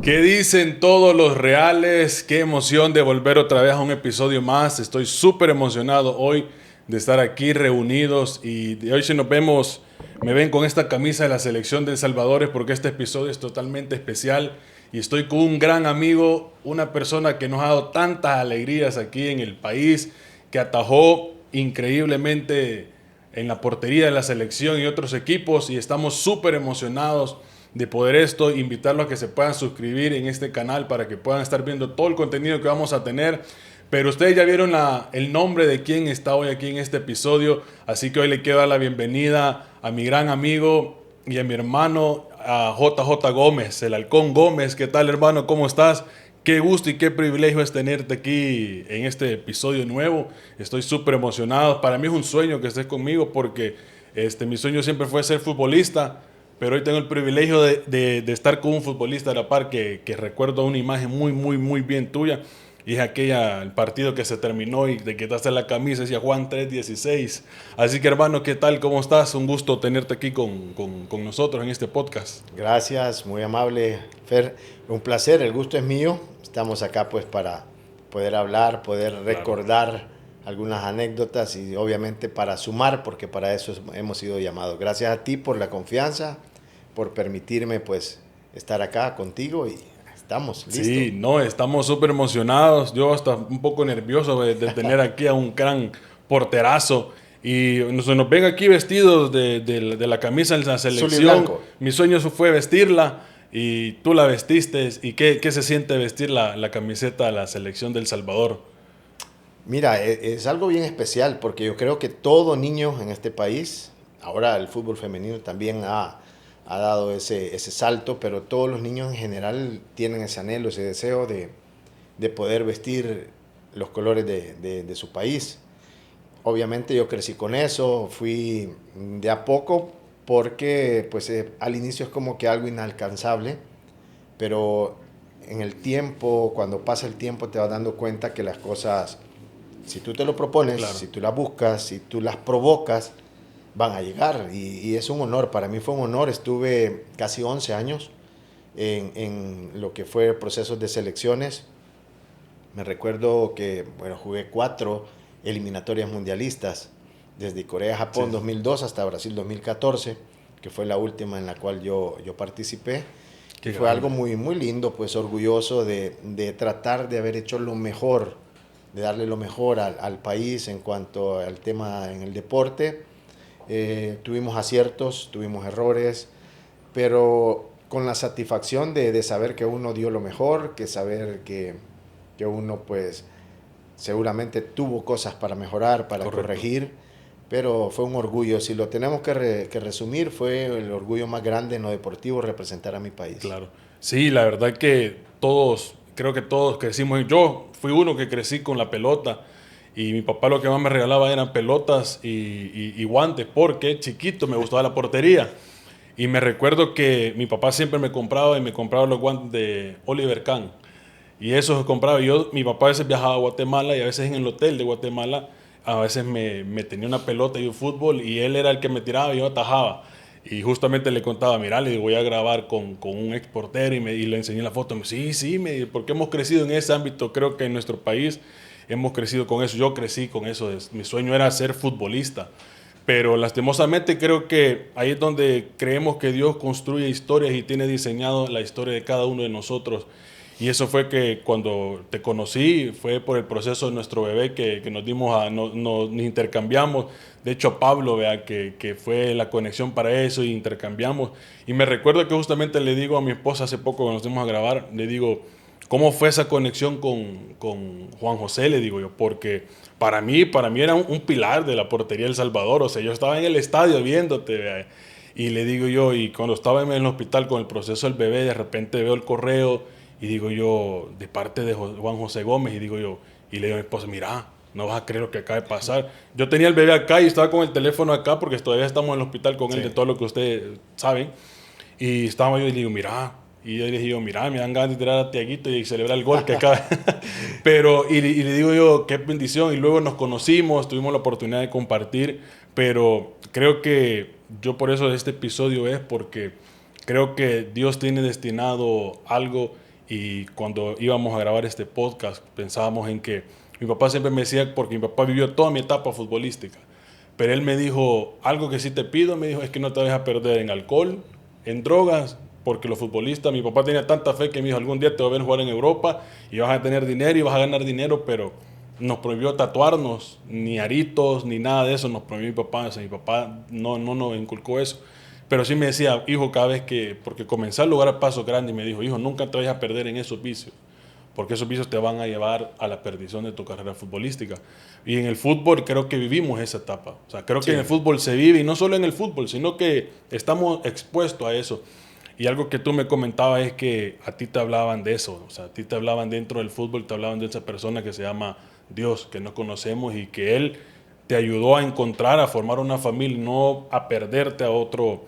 ¿Qué dicen todos los reales? Qué emoción de volver otra vez a un episodio más. Estoy súper emocionado hoy de estar aquí reunidos y de hoy si nos vemos, me ven con esta camisa de la selección de El Salvador es porque este episodio es totalmente especial y estoy con un gran amigo, una persona que nos ha dado tantas alegrías aquí en el país, que atajó increíblemente en la portería de la selección y otros equipos y estamos súper emocionados de poder esto, invitarlos a que se puedan suscribir en este canal para que puedan estar viendo todo el contenido que vamos a tener. Pero ustedes ya vieron el nombre de quién está hoy aquí en este episodio, así que hoy le quiero dar la bienvenida a mi gran amigo y a mi hermano, a JJ Gómez, el Halcón Gómez. ¿Qué tal, hermano? ¿Cómo estás? Qué gusto y qué privilegio es tenerte aquí en este episodio nuevo. Estoy súper emocionado. Para mí es un sueño que estés conmigo porque mi sueño siempre fue ser futbolista, pero hoy tengo el privilegio de estar con un futbolista a la par que recuerdo una imagen muy bien tuya. Y es el partido que se terminó y te quitaste la camisa, decía Juan 3:16. Así que hermano, ¿qué tal? ¿Cómo estás? Un gusto tenerte aquí con nosotros en este podcast. Gracias, muy amable, Fer. Un placer, el gusto es mío. Estamos acá pues para poder hablar, poder Claro. recordar algunas anécdotas y obviamente para sumar, porque para eso hemos sido llamados. Gracias a ti por la confianza, por permitirme pues estar acá contigo y estamos listos. Sí, no, estamos súper emocionados. Yo hasta un poco nervioso de tener aquí a un gran porterazo. Y nos ven aquí vestidos de la camisa de la Azul y selección. blanco. Mi sueño fue vestirla y tú la vestiste. ¿Y qué se siente vestir la camiseta de la selección del Salvador? Mira, es algo bien especial porque yo creo que todo niño en este país, ahora el fútbol femenino también ha dado ese salto, pero todos los niños en general tienen ese anhelo, ese deseo de poder vestir los colores de su país. Obviamente yo crecí con eso, fui de a poco porque pues al inicio es como que algo inalcanzable, pero en el tiempo, cuando pasa el tiempo te vas dando cuenta que las cosas, si tú te lo propones, Claro. si tú las buscas, si tú las provocas, van a llegar. Y es un honor, para mí fue un honor. Estuve casi 11 años en lo que fue procesos de selecciones. Me recuerdo que, bueno, jugué 4 eliminatorias mundialistas, desde Sí, Corea-Japón 2002 hasta Brasil 2014, que fue la última en la cual yo participé. Y qué fue algo grande. muy lindo, pues orgulloso de tratar de haber hecho lo mejor, de darle lo mejor al país en cuanto al tema en el deporte. Tuvimos aciertos, tuvimos errores, pero con la satisfacción de saber que uno dio lo mejor, que saber que uno pues seguramente tuvo cosas para mejorar, para Correcto. corregir, pero fue un orgullo. Si lo tenemos que resumir, fue el orgullo más grande en lo deportivo representar a mi país. Claro. Sí, la verdad que todos, creo que todos crecimos. Yo fui uno que crecí con la pelota y mi papá lo que más me regalaba eran pelotas y guantes porque chiquito me gustaba la portería. Y me recuerdo que mi papá siempre me compraba los guantes de Oliver Kahn. Y eso compraba. Mi papá a veces viajaba a Guatemala y a veces en el hotel de Guatemala, a veces me tenía una pelota y un fútbol y él era el que me tiraba y yo atajaba. Y justamente le contaba, mira, le digo, voy a grabar con un ex portero y le enseñé la foto. Sí, porque hemos crecido en ese ámbito. Creo que en nuestro país hemos crecido con eso. Yo crecí con eso. Mi sueño era ser futbolista. Pero lastimosamente creo que ahí es donde creemos que Dios construye historias y tiene diseñado la historia de cada uno de nosotros. Y eso fue que cuando te conocí, fue por el proceso de nuestro bebé que nos dimos nos intercambiamos. De hecho, Pablo, vea, que fue la conexión para eso y intercambiamos. Y me recuerdo que justamente le digo a mi esposa hace poco que nos dimos a grabar, le digo, ¿cómo fue esa conexión con Juan José? Le digo yo, porque para mí era un pilar de la portería del Salvador. O sea, yo estaba en el estadio viéndote, vea, y le digo yo, y cuando estaba en el hospital con el proceso del bebé, de repente veo el correo y digo yo, de parte de Juan José Gómez, y digo yo, y le digo a mi esposa, mira, no vas a creer lo que acaba de pasar. Yo tenía el bebé acá y estaba con el teléfono acá porque todavía estamos en el hospital con él Sí. de todo lo que ustedes saben. Y estaba yo y le digo, mira, y yo le digo, mira, me dan ganas de tirar a Tiaguito y celebrar el gol que acaba. Pero, y le digo yo, qué bendición. Y luego nos conocimos, tuvimos la oportunidad de compartir. Pero creo que yo por eso este episodio es porque creo que Dios tiene destinado algo y cuando íbamos a grabar este podcast pensábamos en que mi papá siempre me decía, porque mi papá vivió toda mi etapa futbolística, pero él me dijo, algo que sí te pido, me dijo, es que no te vayas a perder en alcohol, en drogas, porque los futbolistas, mi papá tenía tanta fe que me dijo, algún día te voy a ver jugar en Europa y vas a tener dinero y vas a ganar dinero, pero nos prohibió tatuarnos, ni aritos, ni nada de eso, nos prohibió mi papá, o sea, mi papá no nos inculcó eso. Pero sí me decía, hijo, cada vez que, porque comencé a lograr pasos grandes y me dijo, hijo, nunca te vayas a perder en esos vicios, porque esos vicios te van a llevar a la perdición de tu carrera futbolística. Y en el fútbol creo que vivimos esa etapa. O sea, creo que en el fútbol se vive, y no solo en el fútbol, sino que estamos expuestos a eso. Y algo que tú me comentabas es que a ti te hablaban de eso, o sea, a ti te hablaban dentro del fútbol, te hablaban de esa persona que se llama Dios, que no conocemos y que Él te ayudó a encontrar, a formar una familia, no a perderte a otro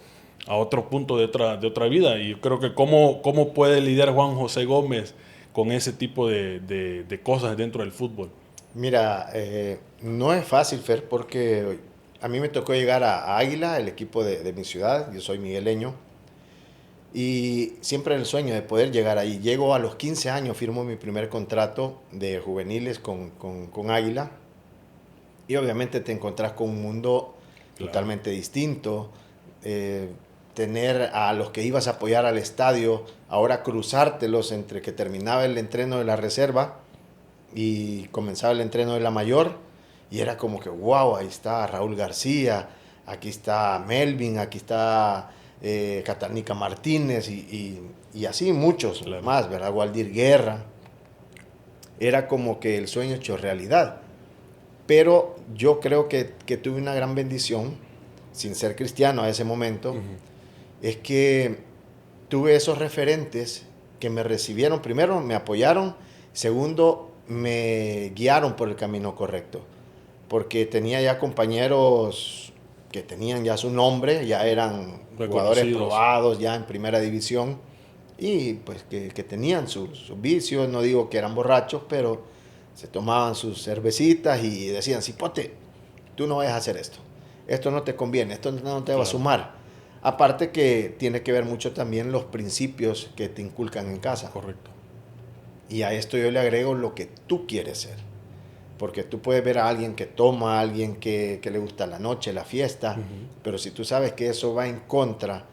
punto de otra vida. Y yo creo que cómo puede lidiar Juan José Gómez con ese tipo de cosas dentro del fútbol. Mira, no es fácil, Fer, porque a mí me tocó llegar a Águila, el equipo de mi ciudad, yo soy migueleño, y siempre el sueño de poder llegar ahí. Llego a los 15 años, firmo mi primer contrato de juveniles con Águila, y obviamente te encontrás con un mundo totalmente distinto. Tener a los que ibas a apoyar al estadio, ahora cruzártelos entre que terminaba el entreno de la reserva y comenzaba el entreno de la mayor, y era como que, wow, ahí está Raúl García, aquí está Melvin, aquí está Catalnica Martínez, y así muchos más, ¿verdad? Waldir Guerra. Era como que el sueño hecho realidad. Pero yo creo que tuve una gran bendición, sin ser cristiano a ese momento, es que tuve esos referentes que me recibieron, primero me apoyaron, segundo me guiaron por el camino correcto, porque tenía ya compañeros que tenían ya su nombre, ya eran jugadores probados ya en primera división, y pues que tenían sus vicios, no digo que eran borrachos, pero se tomaban sus cervecitas y decían, Cipote, tú no vayas a hacer esto no te conviene, esto no te va a sumar. Aparte que tiene que ver mucho también los principios que te inculcan en casa. Correcto. Y a esto yo le agrego lo que tú quieres ser. Porque tú puedes ver a alguien que toma, a alguien que le gusta la noche, la fiesta, pero si tú sabes que eso va en contra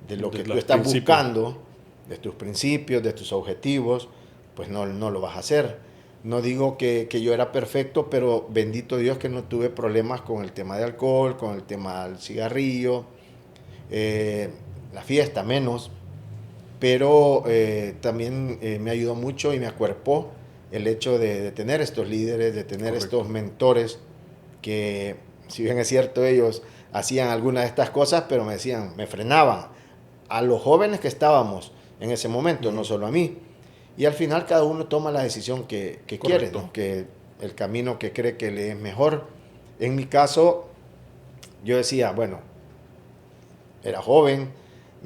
de lo que tú estás buscando, de tus principios, de tus objetivos, pues no lo vas a hacer. No digo que yo era perfecto, pero bendito Dios que no tuve problemas con el tema de alcohol, con el tema del cigarrillo, la fiesta menos, pero también me ayudó mucho y me acuerpó el hecho de tener estos líderes, de tener estos mentores que, si bien es cierto, ellos hacían algunas de estas cosas, pero me decían, me frenaban a los jóvenes que estábamos en ese momento, no solo a mí. Y al final cada uno toma la decisión que quiere, ¿no? Que el camino que cree que le es mejor. En mi caso, yo decía, bueno, era joven,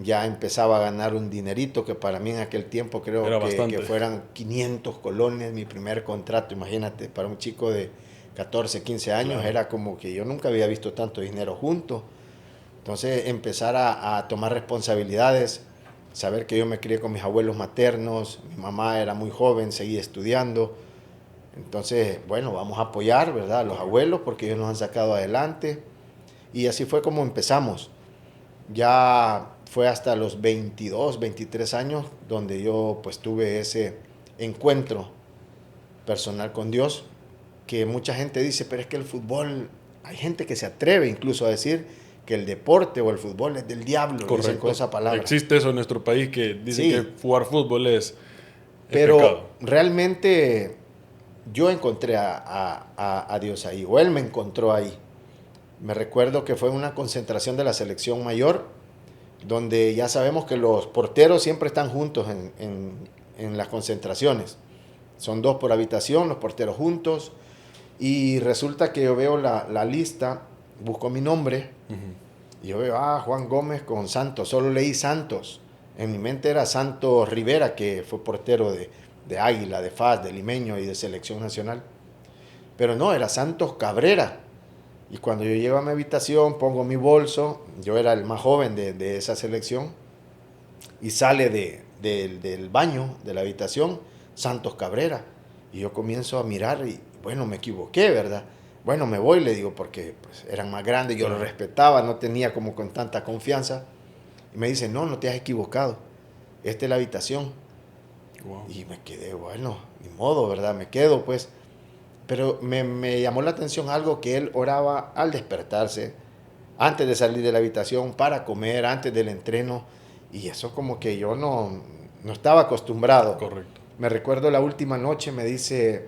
ya empezaba a ganar un dinerito que para mí en aquel tiempo creo que fueran 500 colones, mi primer contrato, imagínate, para un chico de 14, 15 años, era como que yo nunca había visto tanto dinero junto. Entonces empezar a tomar responsabilidades, saber que yo me crié con mis abuelos maternos, mi mamá era muy joven, seguía estudiando. Entonces, bueno, vamos a apoyar, ¿verdad?, a los abuelos porque ellos nos han sacado adelante. Y así fue como empezamos. Ya fue hasta los 22, 23 años donde yo pues tuve ese encuentro personal con Dios, que mucha gente dice, pero es que el fútbol, hay gente que se atreve incluso a decir que el deporte o el fútbol es del diablo, dicen con esa palabra. Existe eso en nuestro país, que dicen que jugar fútbol es pero pecado. Realmente yo encontré a Dios ahí, o Él me encontró ahí. Me recuerdo que fue una concentración de la selección mayor, donde ya sabemos que los porteros siempre están juntos en las concentraciones. Son 2 por habitación, los porteros juntos, y resulta que yo veo la lista, busco mi nombre, y yo veo, Juan Gómez con Santos, solo leí Santos. En mi mente era Santos Rivera, que fue portero de Águila, de FAS, de Limeño y de Selección Nacional. Pero no, era Santos Cabrera. Y cuando yo llego a mi habitación, pongo mi bolso, yo era el más joven de esa selección, y sale del baño, de la habitación, Santos Cabrera. Y yo comienzo a mirar y, bueno, me equivoqué, ¿verdad? Bueno, me voy, le digo, porque pues, eran más grandes, yo los respetaba, no tenía como con tanta confianza. Y me dice, no, no te has equivocado, esta es la habitación. Wow. Y me quedé, bueno, ni modo, ¿verdad? Me quedo, pues. Pero me llamó la atención algo que él oraba al despertarse, antes de salir de la habitación, para comer, antes del entreno. Y eso como que yo no estaba acostumbrado. Correcto. Me recuerdo la última noche, me dice,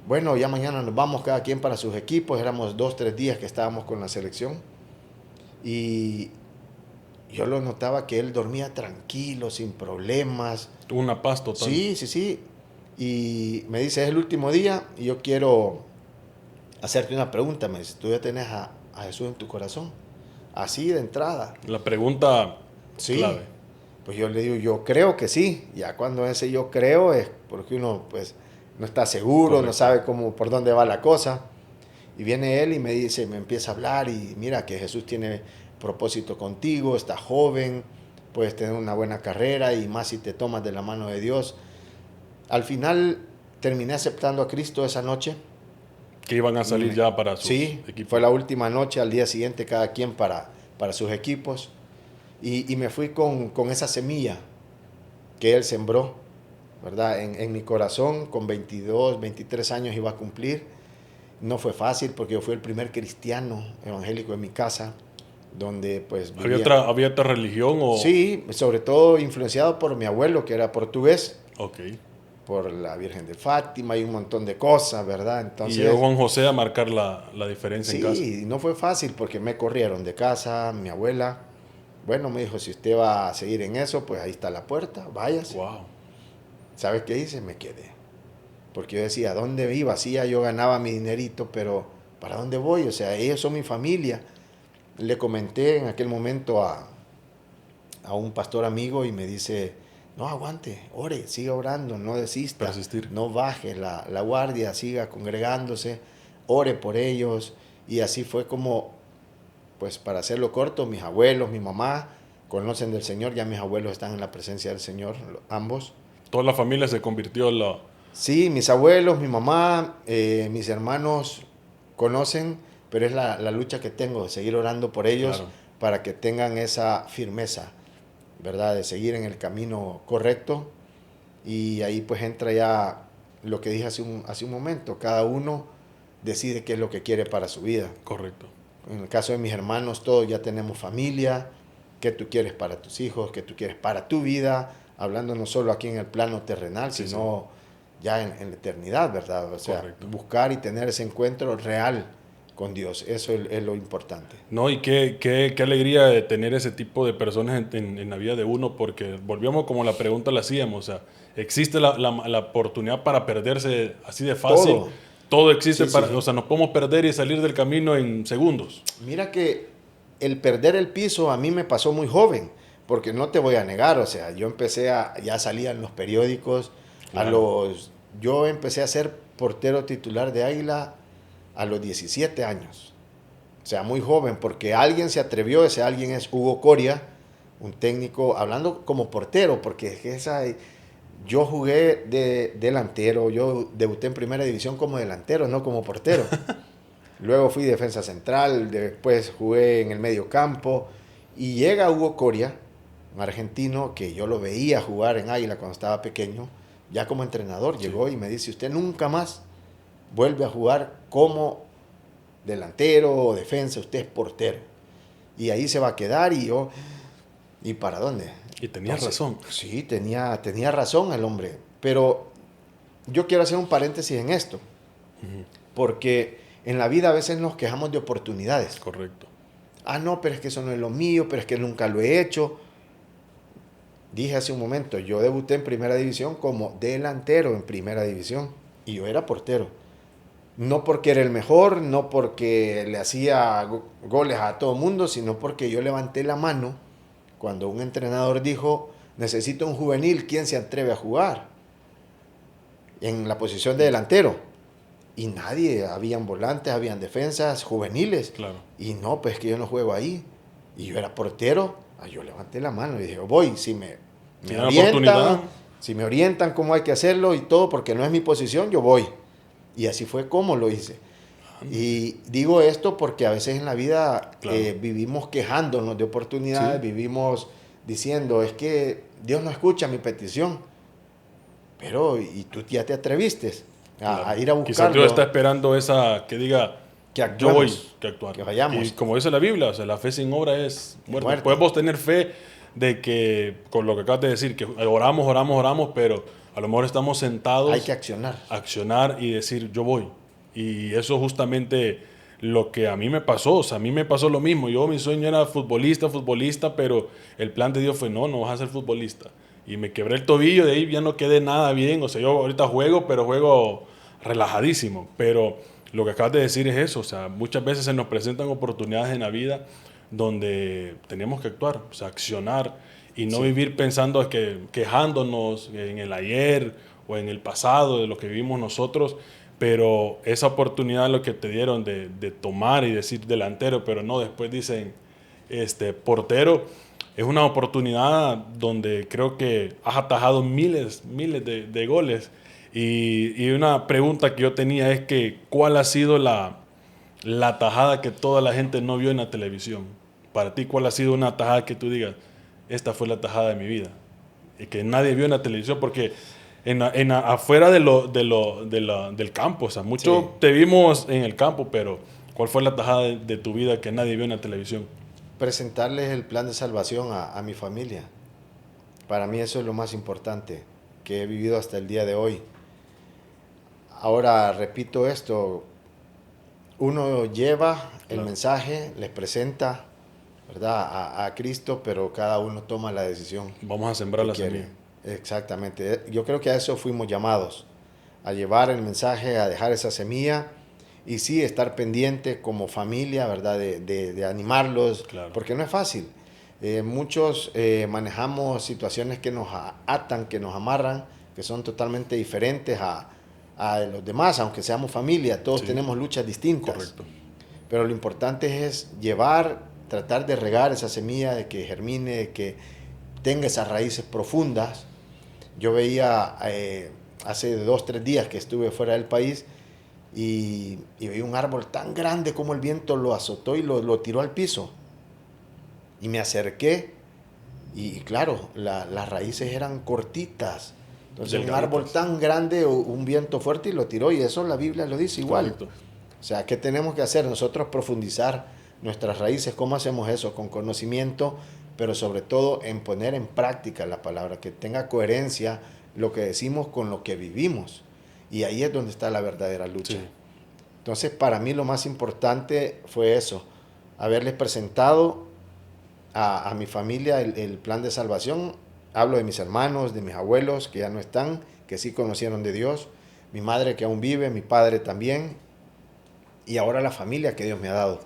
bueno, ya mañana nos vamos cada quien para sus equipos. Éramos 2, 3 días que estábamos con la selección. Y yo lo notaba que él dormía tranquilo, sin problemas. Tuvo una paz total. Sí, sí, sí. Y me dice, es el último día y yo quiero hacerte una pregunta. Me dice, ¿tú ya tenés a Jesús en tu corazón? Así de entrada. La pregunta clave. Pues yo le digo, yo creo que sí. Ya cuando ese yo creo es porque uno pues no está seguro, correcto, no sabe cómo, por dónde va la cosa. Y viene él y me dice, me empieza a hablar y mira que Jesús tiene propósito contigo, estás joven, puedes tener una buena carrera y más si te tomas de la mano de Dios. Al final terminé aceptando a Cristo esa noche. Que iban a salir ya para sus equipos. Fue la última noche, al día siguiente cada quien para sus equipos. Y me fui con esa semilla que Él sembró, ¿verdad? En mi corazón, con 22, 23 años iba a cumplir. No fue fácil porque yo fui el primer cristiano evangélico en mi casa, donde pues vivía. ¿Había otra religión? O? Sí, sobre todo influenciado por mi abuelo, que era portugués. Ok. Por la Virgen de Fátima y un montón de cosas, ¿verdad? Entonces, y llegó Juan José a marcar la diferencia en casa. Sí, no fue fácil porque me corrieron de casa, mi abuela. Bueno, me dijo, si usted va a seguir en eso, pues ahí está la puerta, váyase. Wow. ¿Sabes qué hice? Me quedé. Porque yo decía, ¿a dónde iba? Sí, yo ganaba mi dinerito, pero ¿para dónde voy? O sea, ellos son mi familia. Le comenté en aquel momento a un pastor amigo y me dice, no aguante, ore, siga orando, no desista, persistir, no baje la guardia, siga congregándose, ore por ellos. Y así fue como, pues para hacerlo corto, mis abuelos, mi mamá conocen del Señor, ya mis abuelos están en la presencia del Señor, ambos. ¿Toda la familia se convirtió en la...? Sí, mis abuelos, mi mamá, mis hermanos conocen, pero es la lucha que tengo, de seguir orando por ellos, claro, para que tengan esa firmeza, ¿verdad? De seguir en el camino correcto. Y ahí pues entra ya lo que dije hace un momento, cada uno decide qué es lo que quiere para su vida. Correcto. En el caso de mis hermanos, todos ya tenemos familia, qué tú quieres para tus hijos, qué tú quieres para tu vida, hablando no solo aquí en el plano terrenal, sí, sino ya en la eternidad, ¿verdad? O sea, correcto, buscar y tener ese encuentro real con Dios, eso es lo importante. No, y qué alegría de tener ese tipo de personas en la vida de uno, porque volvíamos como la pregunta la hacíamos, o sea, existe la oportunidad para perderse así de fácil. Todo existe, sí, o sea, nos podemos perder y salir del camino en segundos. Mira que el perder el piso a mí me pasó muy joven, porque no te voy a negar, o sea, yo empecé ya salía en los periódicos, claro, yo empecé a ser portero titular de Águila a los 17 años. O sea, muy joven, porque alguien se atrevió, ese alguien es Hugo Coria, un técnico, hablando como portero, porque yo jugué de delantero, yo debuté en primera división como delantero, no como portero. Luego fui defensa central, después jugué en el medio campo, y llega Hugo Coria, un argentino que yo lo veía jugar en Águila cuando estaba pequeño, ya como entrenador, sí, llegó y me dice, usted nunca más vuelve a jugar como delantero o defensa, usted es portero. Y ahí se va a quedar ¿y para dónde? Y tenía razón. Sí, tenía razón el hombre. Pero yo quiero hacer un paréntesis en esto. Porque en la vida a veces nos quejamos de oportunidades. Correcto. Ah, no, pero es que eso no es lo mío, pero es que nunca lo he hecho. Dije hace un momento, yo debuté en primera división como delantero en primera división. Y yo era portero. No porque era el mejor, no porque le hacía goles a todo el mundo, sino porque yo levanté la mano cuando un entrenador dijo, necesito un juvenil, ¿quién se atreve a jugar? En la posición de delantero. Y nadie, habían volantes, habían defensas juveniles. Claro. Y no, pues que yo no juego ahí. Y yo era portero, yo levanté la mano y dije, voy, si me Me una oportunidad. orientan, si me orientan cómo hay que hacerlo y todo, porque no es mi posición, yo voy. Y así fue como lo hice. Y digo esto porque a veces en la vida Claro. vivimos quejándonos de oportunidades, Sí. vivimos diciendo, es que Dios no escucha mi petición. Pero, y tú ya te atreviste a ir a Quizás Dios está buscarlo, esperando esa que diga, que yo voy, actuemos, que actuar. que Y vayamos. como dice la Biblia, o sea, la fe sin obra es muerta. Muerte. Podemos tener fe de que, con lo que acabas de decir, que oramos, oramos, oramos, pero a lo mejor estamos sentados Hay que accionar. a accionar y decir, yo voy. Y eso es justamente lo que a mí me pasó. O sea, a mí me pasó lo mismo. Yo, mi sueño era futbolista, pero el plan de Dios fue, no, no vas a ser futbolista. Y me quebré el tobillo, de ahí ya no quedé nada bien. O sea, yo ahorita juego, pero juego relajadísimo. Pero lo que acabas de decir es eso. O sea, muchas veces se nos presentan oportunidades en la vida donde tenemos que actuar, o sea, accionar y no Sí. vivir pensando que quejándonos en el ayer o en el pasado de lo que vivimos nosotros, pero esa oportunidad lo que te dieron de tomar y decir delantero, pero no, después dicen portero, es una oportunidad donde creo que has atajado miles de goles. Y una pregunta que yo tenía es que, ¿cuál ha sido la tajada que toda la gente no vio en la televisión? Para ti, ¿cuál ha sido una tajada que tú digas, esta fue la tajada de mi vida? Y que nadie vio en la televisión, porque afuera del campo, o sea, mucho Sí. te vimos en el campo, pero ¿cuál fue la tajada de tu vida que nadie vio en la televisión? Presentarles el plan de salvación a mi familia. Para mí eso es lo más importante que he vivido hasta el día de hoy. Ahora repito esto, uno lleva el Claro. mensaje, les presenta, ¿verdad? A Cristo, pero cada uno toma la decisión Vamos a sembrar que la quiere. semilla. Exactamente. Yo creo que a eso fuimos llamados, a llevar el mensaje, a dejar esa semilla y sí estar pendiente como familia, ¿verdad? De animarlos, Claro. porque no es fácil. Muchos manejamos situaciones que nos atan, que nos amarran, que son totalmente diferentes a los demás, aunque seamos familia, todos Sí. tenemos luchas distintas. Correcto. Pero lo importante es llevar, tratar de regar esa semilla, de que germine, de que tenga esas raíces profundas. Yo veía hace 2, 3 días que estuve fuera del país y veía un árbol tan grande como el viento lo azotó y lo tiró al piso. Y me acerqué y claro, las raíces eran cortitas. Entonces un árbol Delgaditas. tan grande, un viento fuerte y lo tiró y eso la Biblia lo dice igual. Correcto. O sea, ¿qué tenemos que hacer? Nosotros profundizar nuestras raíces. ¿Cómo hacemos eso? Con conocimiento, pero sobre todo en poner en práctica la palabra, que tenga coherencia lo que decimos con lo que vivimos. Y ahí es donde está la verdadera lucha. Sí. Entonces, para mí lo más importante fue eso, haberles presentado a mi familia el plan de salvación. Hablo de mis hermanos, de mis abuelos que ya no están, que sí conocieron de Dios, mi madre que aún vive, mi padre también, y ahora la familia que Dios me ha dado.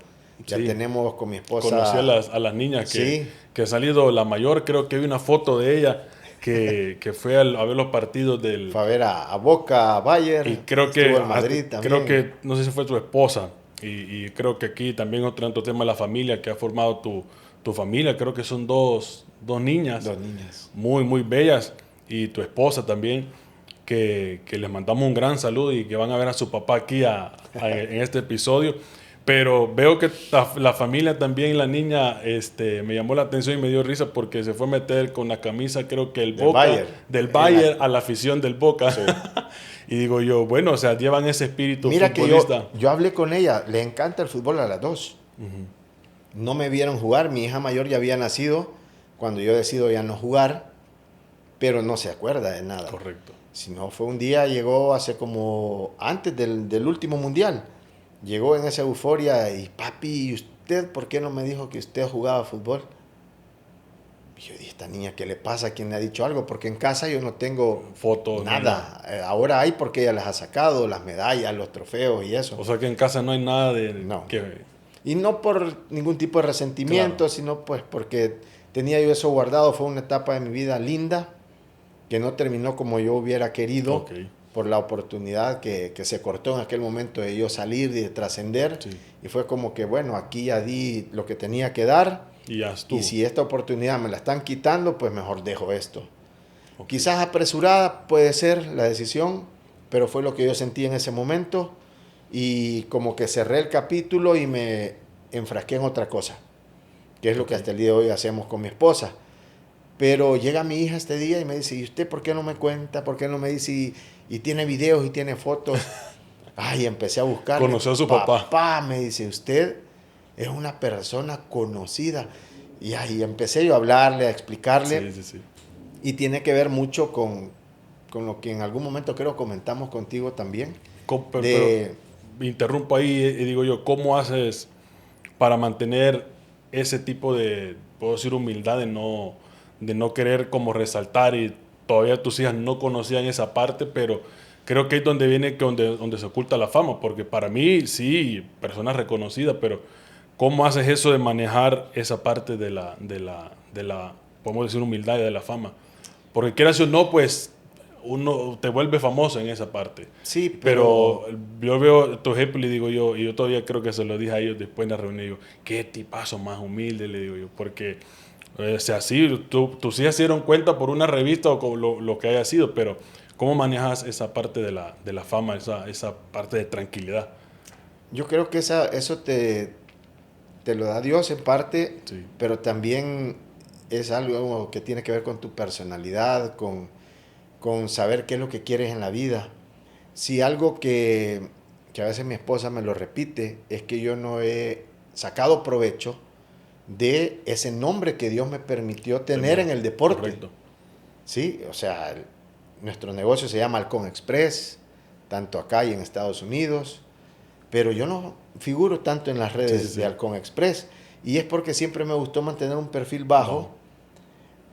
Ya Sí. tenemos con mi esposa... Conocí a las niñas Sí. que ha salido la mayor, creo que vi una foto de ella que fue a ver los partidos del... Fue a ver a Boca, a Bayern, Y creo estuvo que, en Madrid también. creo que, no sé si fue tu esposa, y creo que aquí también otro tema de la familia que ha formado tu familia, creo que son dos niñas, 2 niñas. muy bellas, y tu esposa también, que les mandamos un gran saludo y que van a ver a su papá aquí en este episodio. Pero veo que la familia también, la niña, me llamó la atención y me dio risa porque se fue a meter con la camisa, creo que el Del Boca, Bayern. del Bayern a la afición del Boca. Sí. Y digo yo, bueno, o sea, llevan ese espíritu Mira que futbolista. yo hablé con ella, le encanta el fútbol a las 2. No me vieron jugar, mi hija mayor ya había nacido cuando yo decido ya no jugar, pero no se acuerda de nada. Correcto. Si no, fue un día, llegó hace como antes del último mundial. Llegó en esa euforia y papi, ¿y usted por qué no me dijo que usted jugaba fútbol? Y yo dije, esta niña, ¿qué le pasa? ¿Quién le ha dicho algo? Porque en casa yo no tengo Fotos. nada. Ahora hay porque ella las ha sacado, las medallas, los trofeos y eso. O sea que en casa no hay nada de... No. Que, Y no por ningún tipo de resentimiento, Claro. sino pues porque tenía yo eso guardado. Fue una etapa de mi vida linda que no terminó como yo hubiera querido. Ok. Por la oportunidad que se cortó en aquel momento de yo salir y de trascender. Sí. Y fue como que, bueno, aquí ya di lo que tenía que dar. Y ya estuvo. Y si esta oportunidad me la están quitando, pues mejor dejo esto. Ok. Quizás apresurada puede ser la decisión, pero fue lo que yo sentí en ese momento y como que cerré el capítulo y me enfrasqué en otra cosa, que es lo que Ok. hasta el día de hoy hacemos con mi esposa. Pero llega mi hija este día y me dice, ¿y usted por qué no me cuenta? ¿Por qué no me dice? Y tiene videos y tiene fotos. Ay, empecé a buscarle. Conoció a su papá. Papá, me dice, usted es una persona conocida. Y ahí empecé yo a hablarle, a explicarle. Sí, sí, sí. Y tiene que ver mucho con lo que en algún momento creo comentamos contigo también. Pero De, me interrumpo ahí y digo yo, ¿cómo haces para mantener ese tipo de, puedo decir, humildad de no querer como resaltar y todavía tus hijas no conocían esa parte, pero creo que es donde viene donde se oculta la fama, porque para mí sí, personas reconocidas, pero ¿cómo haces eso de manejar esa parte de la podemos decir, humildad y de la fama? Porque quieras o no, pues uno te vuelve famoso en esa parte. sí, Pero pero yo veo tu ejemplo y digo yo, y yo todavía creo que se lo dije a ellos después en la reunión, digo, qué tipazo más humilde, le digo yo, porque, o sea, sí, tus hijas se dieron cuenta por una revista o con lo que haya sido, pero ¿cómo manejas esa parte de la fama, esa parte de tranquilidad? yo creo que eso te lo da Dios en parte, Sí, pero también es algo que tiene que ver con tu personalidad, con saber qué es lo que quieres en la vida. Si algo que a veces mi esposa me lo repite es que yo no he sacado provecho de ese nombre que Dios me permitió tener en el deporte. correcto. ¿Sí? O sea, nuestro negocio se llama Halcón Express, tanto acá y en Estados Unidos, pero yo no figuro tanto en las Sí, sí, redes de sí. Halcón Express y es porque siempre me gustó mantener un perfil bajo, Bajo.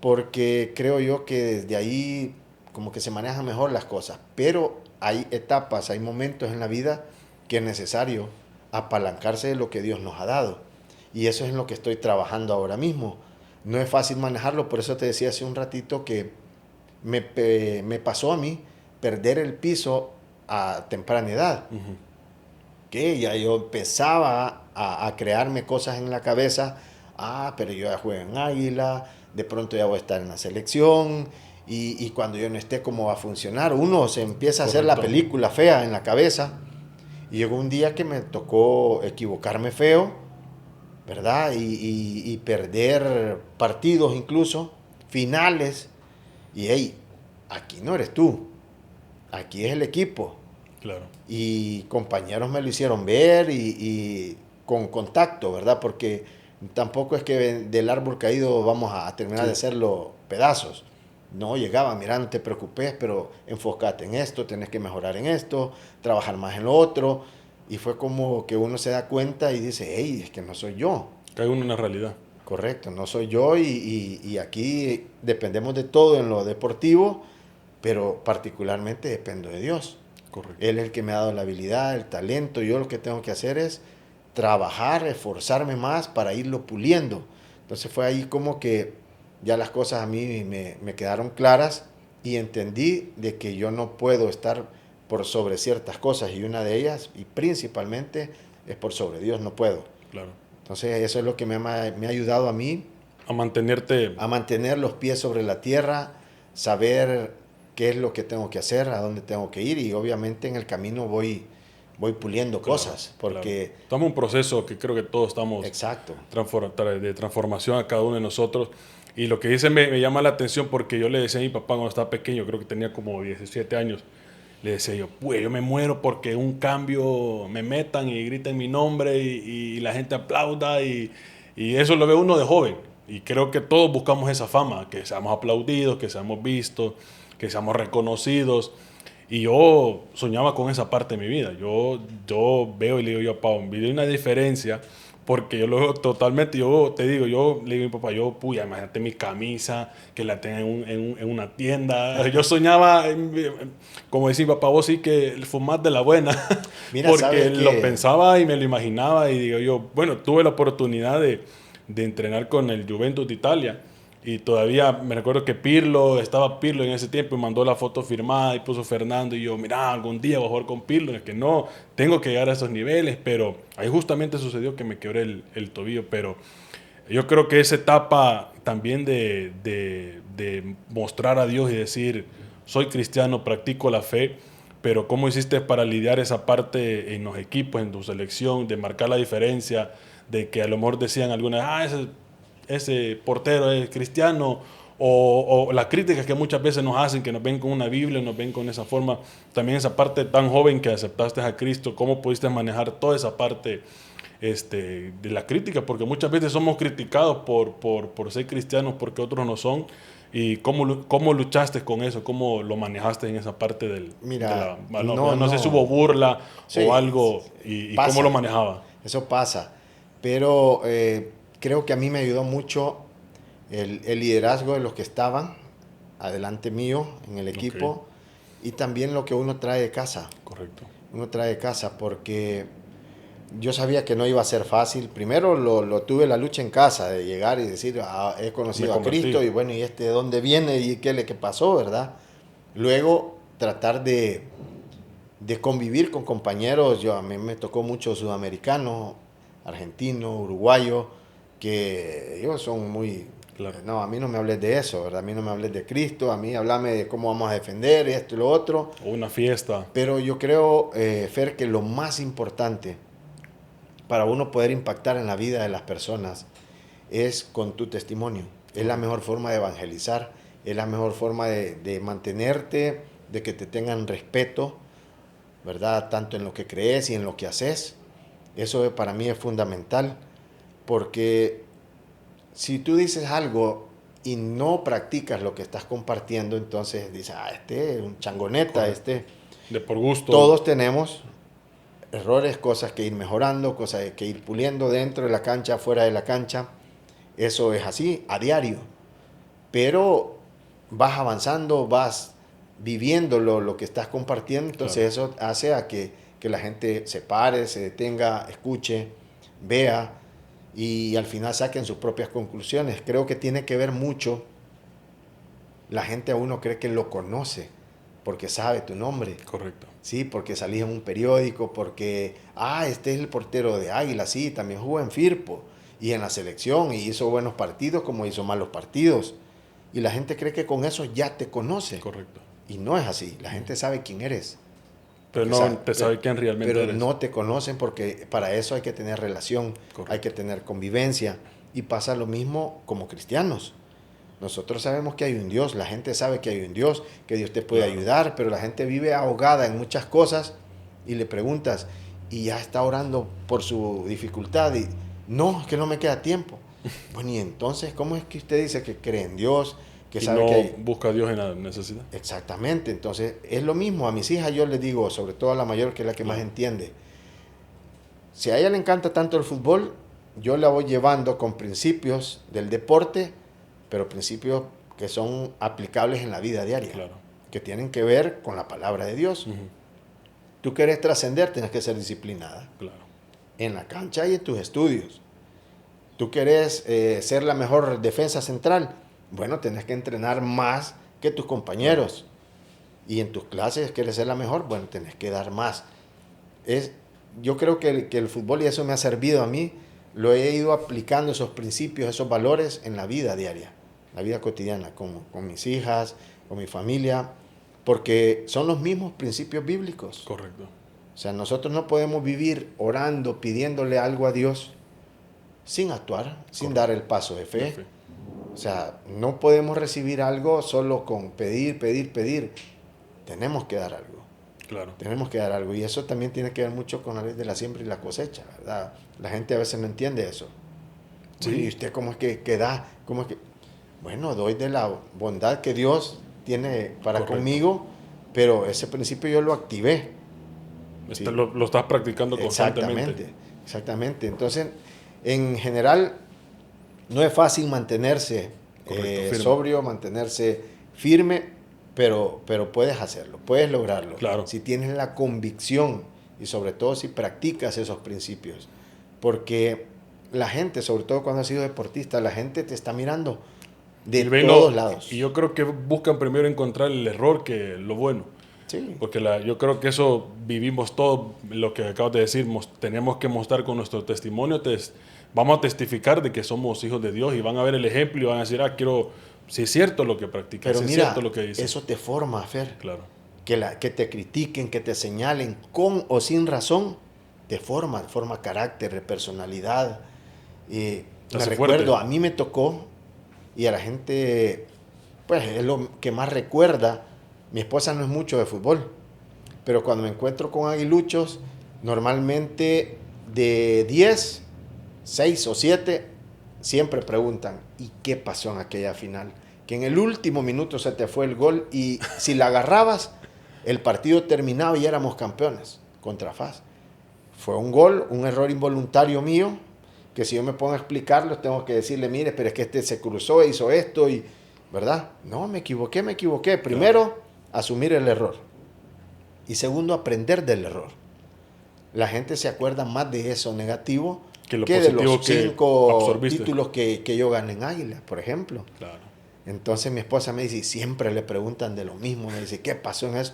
porque creo yo que desde ahí como que se manejan mejor las cosas, pero hay etapas, hay momentos en la vida que es necesario apalancarse de lo que Dios nos ha dado. Y eso es en lo que estoy trabajando ahora mismo. No es fácil manejarlo, por eso te decía hace un ratito que me pasó a mí perder el piso a temprana edad. Ujú. Que ya yo empezaba a crearme cosas en la cabeza. Ah, pero yo ya juego en Águila, de pronto ya voy a estar en la selección. Y cuando yo no esté, ¿cómo va a funcionar? Uno se empieza a hacer la Correcto. película fea en la cabeza. Y llegó un día que me tocó equivocarme feo, ¿verdad? Y perder partidos incluso, finales. Y hey, aquí no eres tú, aquí es el equipo. Claro. Y compañeros me lo hicieron ver y con contacto, ¿verdad? Porque tampoco es que del árbol caído vamos a terminar de Sí, hacerlo pedazos. No, llegaba, mira, no te preocupes, pero enfócate en esto, tenés que mejorar en esto, trabajar más en lo otro. Y fue como que uno se da cuenta y dice, hey, es que no soy yo. cae uno en la realidad. Correcto, no soy yo y aquí dependemos de todo en lo deportivo, pero particularmente dependo de Dios. Correcto. Él es el que me ha dado la habilidad, el talento. Yo lo que tengo que hacer es trabajar, esforzarme más para irlo puliendo. Entonces fue ahí como que ya las cosas a mí me quedaron claras y entendí de que yo no puedo estar por sobre ciertas cosas y una de ellas, y principalmente, es por sobre Dios, no puedo. Claro. Entonces eso es lo que me ha ayudado a mí A mantenerte, a mantener los pies sobre la tierra, saber qué es lo que tengo que hacer, a dónde tengo que ir y obviamente en el camino voy puliendo claro, cosas, claro. porque, Estamos en un proceso que creo que todos estamos exacto, de transformación a cada uno de nosotros. Y lo que dice me llama la atención porque yo le decía a mi papá cuando estaba pequeño, creo que tenía como 17 años, le decía yo, pues yo me muero porque un cambio me metan y griten mi nombre y la gente aplauda y eso lo ve uno de joven. Y creo que todos buscamos esa fama, que seamos aplaudidos, que seamos vistos, que seamos reconocidos. Y yo soñaba con esa parte de mi vida. Yo veo y le digo yo a Pau, vi una diferencia porque yo lo veo totalmente, yo te digo, yo le digo a mi papá, yo, puya, imagínate mi camisa, que la tenga en una tienda. Yo soñaba, como decía mi papá, vos sí que fumás de la buena, mira, porque sabes lo que, pensaba y me lo imaginaba y digo yo, bueno, tuve la oportunidad de entrenar con el Juventus de Italia. Y todavía me recuerdo que estaba Pirlo en ese tiempo y mandó la foto firmada y puso Fernando y yo, mira, algún día voy a jugar con Pirlo, es que no, tengo que llegar a esos niveles, pero ahí justamente sucedió que me quebré el tobillo, pero yo creo que esa etapa también de mostrar a Dios y decir, soy cristiano, practico la fe, pero ¿cómo hiciste para lidiar esa parte en los equipos, en tu selección, de marcar la diferencia, de que a lo mejor decían algunas, ese portero es cristiano, o las críticas que muchas veces nos hacen, que nos ven con una Biblia, nos ven con esa forma, también esa parte tan joven que aceptaste a Cristo, ¿cómo pudiste manejar toda esa parte de la crítica? Porque muchas veces somos criticados por ser cristianos porque otros no son. ¿Y cómo luchaste con eso? ¿Cómo lo manejaste en esa parte Mira, no sé si hubo burla sí, o algo y pasa, cómo lo manejaba? eso pasa, pero creo que a mí me ayudó mucho el liderazgo de los que estaban adelante mío en el equipo, okay, y también lo que uno trae de casa. Correcto. Uno trae de casa porque yo sabía que no iba a ser fácil. Primero lo tuve la lucha en casa de llegar y decir, he conocido a Cristo y bueno, ¿y de dónde viene y qué le pasó, verdad? Luego tratar de convivir con compañeros. A mí me tocó mucho sudamericano, argentino, uruguayo, que ellos son muy... Claro. No, a mí no me hables de eso, ¿verdad? A mí no me hables de Cristo, a mí háblame de cómo vamos a defender esto y lo otro. O una fiesta. Pero yo creo, Fer, que lo más importante para uno poder impactar en la vida de las personas es con tu testimonio. Es la mejor forma de evangelizar, es la mejor forma de mantenerte, de que te tengan respeto, ¿verdad? Tanto en lo que crees y en lo que haces. Eso para mí es fundamental, porque si tú dices algo y no practicas lo que estás compartiendo, entonces dices, este es un changoneta, de por gusto. Todos tenemos errores, cosas que ir mejorando, cosas que ir puliendo dentro de la cancha, fuera de la cancha. Eso es así, a diario. Pero vas avanzando, vas viviendo lo que estás compartiendo, entonces claro, eso hace a que la gente se pare, se detenga, escuche, vea y al final saquen sus propias conclusiones. Creo que tiene que ver mucho, la gente a uno cree que lo conoce porque sabe tu nombre. Correcto. Sí, porque salís en un periódico, porque, este es el portero de Águila, sí, también jugó en Firpo y en la selección y hizo buenos partidos como hizo malos partidos. Y la gente cree que con eso ya te conoce. Correcto. Y no es así, la gente sabe quién eres. Pero no te sabe quién realmente pero eres. No te conocen porque para eso hay que tener relación, correcto, hay que tener convivencia. Y pasa lo mismo como cristianos. Nosotros sabemos que hay un Dios, la gente sabe que hay un Dios, que Dios te puede ayudar, pero la gente vive ahogada en muchas cosas y le preguntas, y ya está orando por su dificultad, y no, es que no me queda tiempo. Bueno, y entonces, ¿cómo es que usted dice que cree en Dios? Que y sabe no que hay... busca a Dios en la necesidad. Exactamente, entonces es lo mismo. A mis hijas yo les digo, sobre todo a la mayor, que es la que más entiende, si a ella le encanta tanto el fútbol, yo la voy llevando con principios del deporte, pero principios que son aplicables en la vida diaria, claro, que tienen que ver con la palabra de Dios. Uh-huh. Tú quieres trascender, tienes que ser disciplinada, claro, en la cancha y en tus estudios. Tú quieres ser la mejor defensa central, bueno, tienes que entrenar más que tus compañeros. Y en tus clases quieres ser la mejor, bueno, tienes que dar más. Yo creo que el fútbol, y eso me ha servido a mí, lo he ido aplicando, esos principios, esos valores en la vida diaria, la vida cotidiana, con mis hijas, con mi familia, porque son los mismos principios bíblicos. Correcto. O sea, nosotros no podemos vivir orando, pidiéndole algo a Dios sin actuar, sin correcto, dar el paso de fe. O sea, no podemos recibir algo solo con pedir. Tenemos que dar algo. Claro. Tenemos que dar algo. Y eso también tiene que ver mucho con la ley de la siembra y la cosecha, ¿verdad? La gente a veces no entiende eso. Sí. ¿Y usted cómo es que da? ¿Cómo es que? Bueno, doy de la bondad que Dios tiene para correcto, conmigo, pero ese principio yo lo activé. ¿Sí? Lo estás practicando constantemente. Exactamente. Entonces, en general, no es fácil mantenerse sobrio, mantenerse firme, pero puedes hacerlo, puedes lograrlo. Claro. Si tienes la convicción y sobre todo si practicas esos principios. Porque la gente, sobre todo cuando has sido deportista, la gente te está mirando de todos lados. Y yo creo que buscan primero encontrar el error que lo bueno. Sí. Porque yo creo que eso vivimos todo, lo que acabas de decir, tenemos que mostrar con nuestro testimonio, vamos a testificar de que somos hijos de Dios y van a ver el ejemplo y van a decir, quiero si es cierto lo que practicas, Pero si mira, es cierto lo que dices. eso te forma, Fer. Claro. Que te critiquen, que te señalen con o sin razón, te forma carácter, personalidad. Me recuerdo, fuerte. a mí me tocó, y a la gente, pues es lo que más recuerda. Mi esposa no es mucho de fútbol, pero cuando me encuentro con aguiluchos, normalmente de 10, 6 o 7, siempre preguntan, ¿y qué pasó en aquella final? Que en el último minuto se te fue el gol y si la agarrabas, el partido terminaba y éramos campeones contra FAS. Fue un gol, un error involuntario mío, que si yo me pongo a explicarlo, tengo que decirle, mire, pero es que este se cruzó, hizo esto, y ¿verdad? No, me equivoqué. Primero, claro, asumir el error. Y segundo, aprender del error. La gente se acuerda más de eso negativo que de los 5 títulos que yo gané en Águila, por ejemplo. Claro. Entonces mi esposa me dice, y siempre le preguntan de lo mismo, me dice, ¿qué pasó en eso?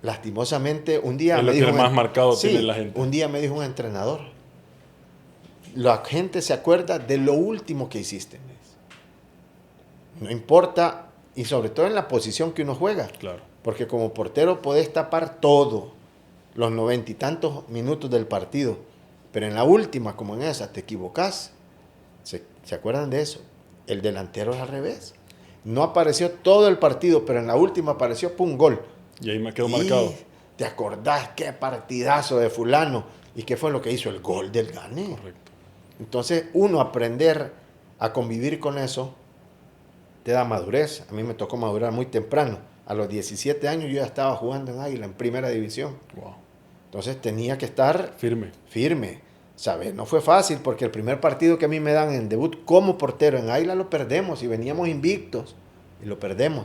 Lastimosamente, un día es me lo dijo... que más marcado sí, tiene la gente. Un día me dijo un entrenador, la gente se acuerda de lo último que hiciste. No importa, y sobre todo en la posición que uno juega. Claro. Porque como portero podés tapar todo, los 90 y tantos minutos del partido. Pero en la última, como en esa, te equivocás. ¿Se acuerdan de eso? El delantero es al revés. No apareció todo el partido, pero en la última apareció, ¡pum!, gol. Y ahí me quedó marcado. ¿Te acordás qué partidazo de fulano? ¿Y qué fue lo que hizo? El gol del Gane. Correcto. Entonces, uno aprender a convivir con eso te da madurez. A mí me tocó madurar muy temprano. A los 17 años yo ya estaba jugando en Águila, en primera división. Wow. Entonces tenía que estar firme. ¿Sabes? No fue fácil porque el primer partido que a mí me dan en debut como portero en Águila lo perdemos y veníamos invictos y lo perdemos.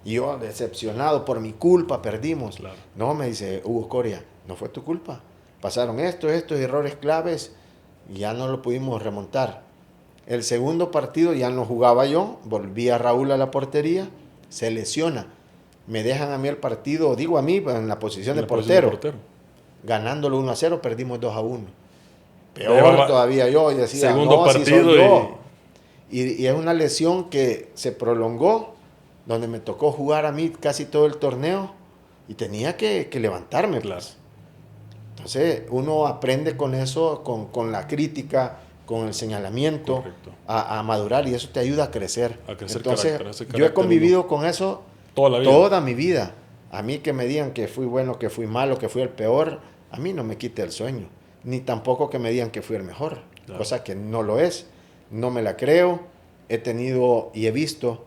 Y yo decepcionado, por mi culpa perdimos. Claro. No, me dice Hugo Coria, no fue tu culpa. Pasaron estos errores claves y ya no lo pudimos remontar. El segundo partido ya no jugaba yo, volví a Raúl a la portería, se lesiona. Me dejan a mí el partido, digo a mí, en la posición de portero. Ganándolo 1-0, perdimos 2-1. Peor todavía yo, y decía, segundo no, partido si soy yo. Y es una lesión que se prolongó, donde me tocó jugar a mí casi todo el torneo y tenía que levantarme. Claro. Pues. Entonces uno aprende con eso, con la crítica, con el señalamiento, a madurar, y eso te ayuda a crecer. Entonces, yo he convivido con eso toda mi vida. A mí que me digan que fui bueno, que fui malo, que fui el peor, a mí no me quita el sueño. Ni tampoco que me digan que fui el mejor, cosa que no lo es. No me la creo. He tenido y he visto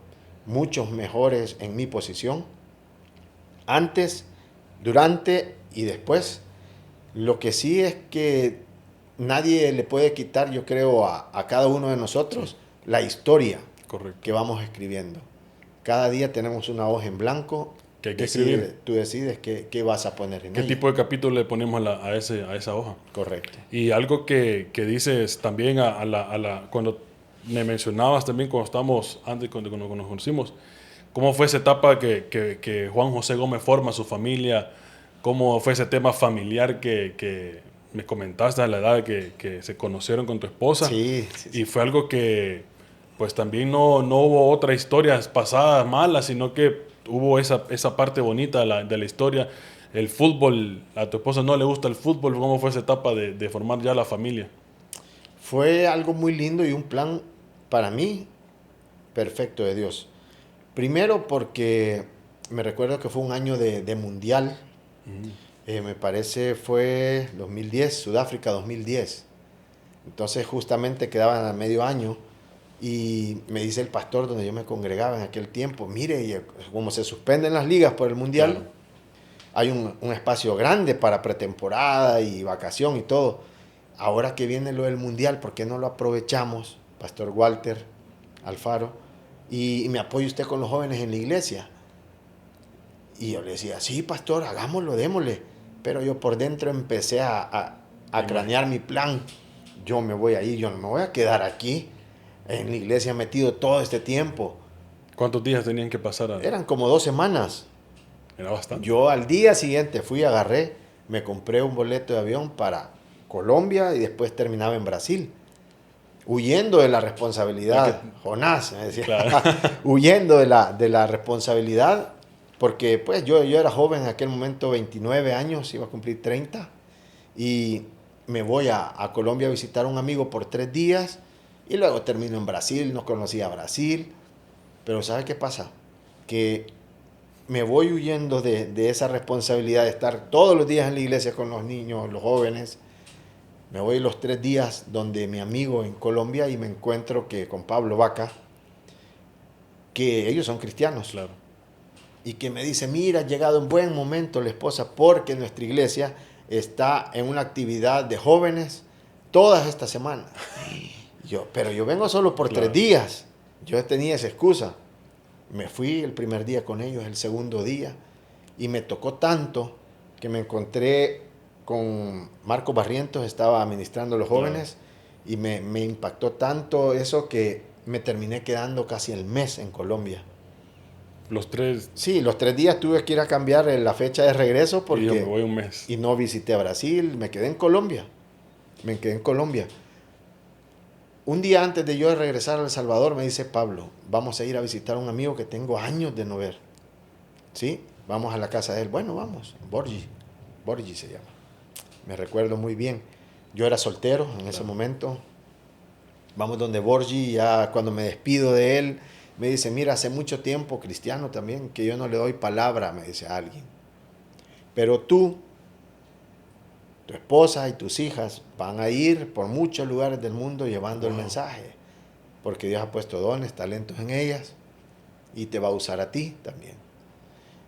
muchos mejores en mi posición, antes, durante y después. Lo que sí es que nadie le puede quitar, yo creo, a cada uno de nosotros la historia que vamos escribiendo. Cada día tenemos una hoja en blanco. Que hay que escribir. Tú decides qué vas a poner en ¿Qué ella? tipo de capítulo le ponemos a esa hoja? Correcto. Y algo que dices también cuando me mencionabas también cuando estábamos, antes cuando nos conocimos, ¿cómo fue esa etapa que Juan José Gómez forma su familia? ¿Cómo fue ese tema familiar que me comentaste a la edad que se conocieron con tu esposa? Sí. Y fue algo que pues también no hubo otras historias pasadas malas, sino que hubo esa parte bonita de la historia. El fútbol, a tu esposa no le gusta el fútbol. ¿Cómo fue esa etapa de formar ya la familia? Fue algo muy lindo y un plan para mí perfecto de Dios. Primero porque me recuerdo que fue un año de mundial. Me parece fue 2010, Sudáfrica 2010. Entonces justamente quedaban a medio año. Y me dice el pastor donde yo me congregaba en aquel tiempo, mire, como se suspenden las ligas por el mundial, claro, hay un espacio grande para pretemporada y vacación y todo. Ahora que viene lo del mundial, ¿por qué no lo aprovechamos, Pastor Walter Alfaro? Y me apoya usted con los jóvenes en la iglesia. Y yo le decía, sí, pastor, hagámoslo, démosle. Pero yo por dentro empecé a cranear mi plan. Yo me voy a ir, yo no me voy a quedar aquí en la iglesia metido todo este tiempo. ¿Cuántos días tenían que pasar? Eran como 2 semanas. Era bastante. Yo al día siguiente agarré, me compré un boleto de avión para Colombia y después terminaba en Brasil. huyendo de la responsabilidad. Jonás, me decía, Claro. huyendo de la responsabilidad, porque pues yo era joven en aquel momento, 29 años, iba a cumplir 30, y me voy a Colombia a visitar a un amigo por 3 días, y luego termino en Brasil, no conocía Brasil, pero ¿sabe qué pasa? Que me voy huyendo de esa responsabilidad de estar todos los días en la iglesia con los niños, los jóvenes. Me voy los 3 días donde mi amigo en Colombia y me encuentro que con Pablo Vaca, que ellos son cristianos. Claro. Y que me dice, mira, ha llegado en buen momento la esposa porque nuestra iglesia está en una actividad de jóvenes todas estas semanas. Pero yo vengo solo por Claro. 3 días. Yo tenía esa excusa. Me fui el primer día con ellos, el segundo día, y me tocó tanto que me encontré con Marcos Barrientos, estaba administrando a los jóvenes, y me impactó tanto eso que me terminé quedando casi el mes en Colombia. Los 3. Sí, los 3 días tuve que ir a cambiar la fecha de regreso Y yo me porque voy un mes. y no visité a Brasil, me quedé en Colombia. Me quedé en Colombia. Un día antes de yo regresar a El Salvador me dice Pablo, vamos a ir a visitar a un amigo que tengo años de no ver. ¿Sí? Vamos a la casa de él. Bueno, vamos. Borgi se llama. Me recuerdo muy bien. Yo era soltero en ese momento. Vamos donde Borgi, ya cuando me despido de él, me dice, mira, hace mucho tiempo, cristiano también, que yo no le doy palabra, me dice alguien. Pero tú, tu esposa y tus hijas van a ir por muchos lugares del mundo llevando el mensaje, porque Dios ha puesto dones, talentos en ellas y te va a usar a ti también.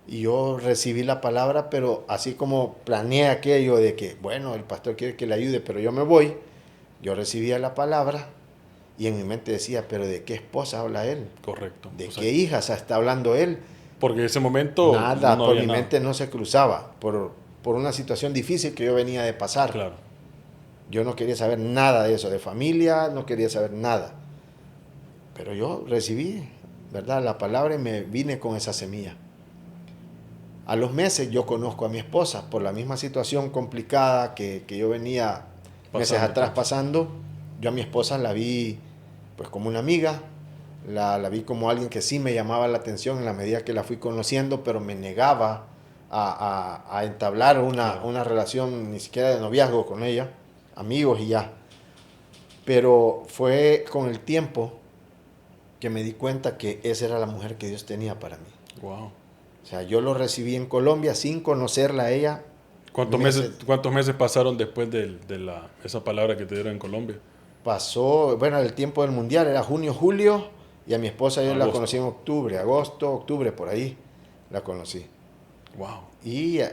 Y yo recibí la palabra, pero así como planeé aquello de que, bueno, el pastor quiere que le ayude, pero yo me voy, yo recibía la palabra y en mi mente decía, pero ¿de qué esposa habla él? Correcto. ¿De O sea, qué hijas está hablando él? porque en ese momento Nada, no por había mi nada. mente no se cruzaba, por una situación difícil que yo venía de pasar. Claro. Yo no quería saber nada de eso, de familia, no quería saber nada. Pero yo recibí, ¿verdad?, la palabra y me vine con esa semilla. A los meses yo conozco a mi esposa por la misma situación complicada que yo venía meses atrás pasando. Yo a mi esposa la vi pues como una amiga, la vi como alguien que sí me llamaba la atención en la medida que la fui conociendo, pero me negaba a entablar una relación ni siquiera de noviazgo con ella, amigos y ya. Pero fue con el tiempo que me di cuenta que esa era la mujer que Dios tenía para mí. Wow. O sea, yo lo recibí en Colombia sin conocerla a ella. ¿Cuántos meses pasaron después de esa palabra que te dieron en Colombia? Pasó, bueno, el tiempo del mundial era junio, julio, y a mi esposa yo la Agosto. conocí en octubre, por ahí la conocí. Wow. Y O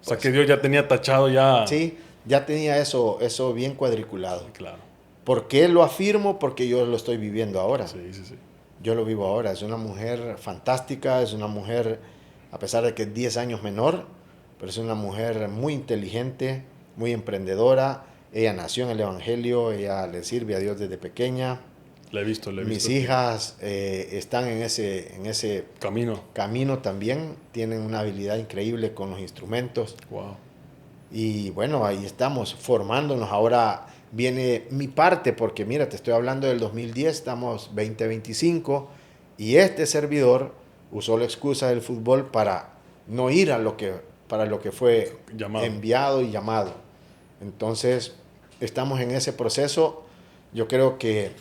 sea que Dios ya tenía tachado ya. sí, ya tenía eso bien cuadriculado. Claro. ¿Por qué lo afirmo? Porque yo lo estoy viviendo ahora. Sí, sí, sí. Yo lo vivo ahora. Es una mujer fantástica, es una mujer, a pesar de que es 10 años menor, pero es una mujer muy inteligente, muy emprendedora. Ella nació en el Evangelio, ella le sirve a Dios desde pequeña. La he visto. Mis hijas están en ese camino también, tienen una habilidad increíble con los instrumentos. Wow. Y bueno, ahí estamos formándonos. Ahora viene mi parte, porque mira, te estoy hablando del 2010, estamos 2025, y este servidor usó la excusa del fútbol para no ir para lo que fue enviado y llamado. Entonces, estamos en ese proceso. Yo creo que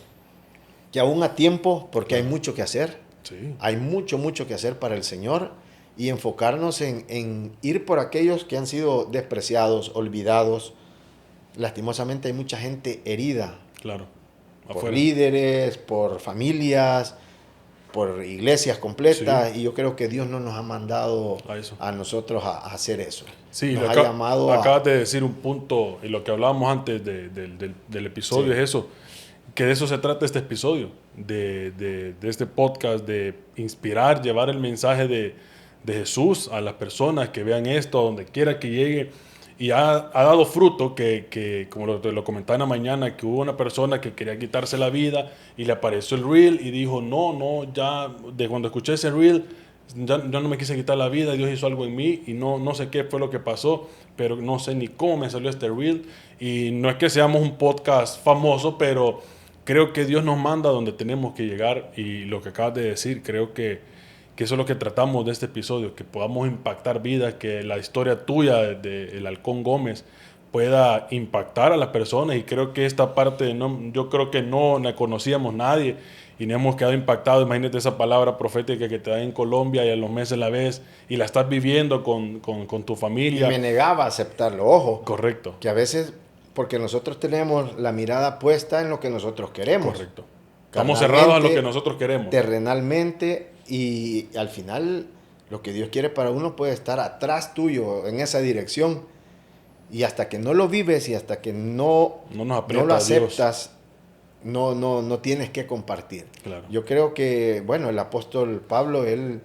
aún a tiempo, porque hay mucho que hacer. Sí. Hay mucho que hacer para el Señor y enfocarnos en ir por aquellos que han sido despreciados, olvidados. Lastimosamente hay mucha gente herida. Claro. Por líderes, por familias, por iglesias completas. Sí. Y yo creo que Dios no nos ha mandado a nosotros a hacer eso. Sí, nos ha llamado acabas de decir un punto, y lo que hablábamos antes del episodio, sí, es eso. Que de eso se trata este episodio, de este podcast, de inspirar, llevar el mensaje de Jesús a las personas que vean esto, a donde quiera que llegue. Y ha dado fruto que como lo comentaba en la mañana, que hubo una persona que quería quitarse la vida y le apareció el reel y dijo, no, ya de cuando escuché ese reel, ya no me quise quitar la vida, Dios hizo algo en mí y no sé qué fue lo que pasó, pero no sé ni cómo me salió este reel. Y no es que seamos un podcast famoso, pero creo que Dios nos manda donde tenemos que llegar y lo que acabas de decir, creo que eso es lo que tratamos de este episodio, que podamos impactar vidas, que la historia tuya de El Halcón Gómez pueda impactar a las personas y creo que esta parte yo creo que no la conocíamos nadie y nos hemos quedado impactados. Imagínate esa palabra profética que te da en Colombia y a los meses la ves y la estás viviendo con tu Y me familia. negaba a aceptarlo, ojo, Correcto, que a veces, porque nosotros tenemos la mirada puesta en lo que nosotros queremos, correcto. Estamos cerrados a lo que carnalmente, nosotros queremos. terrenalmente, y al final lo que Dios quiere para uno puede estar atrás tuyo en esa dirección. Y hasta que no lo vives y hasta que No nos no aprieta lo Dios. aceptas, no tienes que compartir. Claro. Yo creo que, bueno, el apóstol Pablo, él,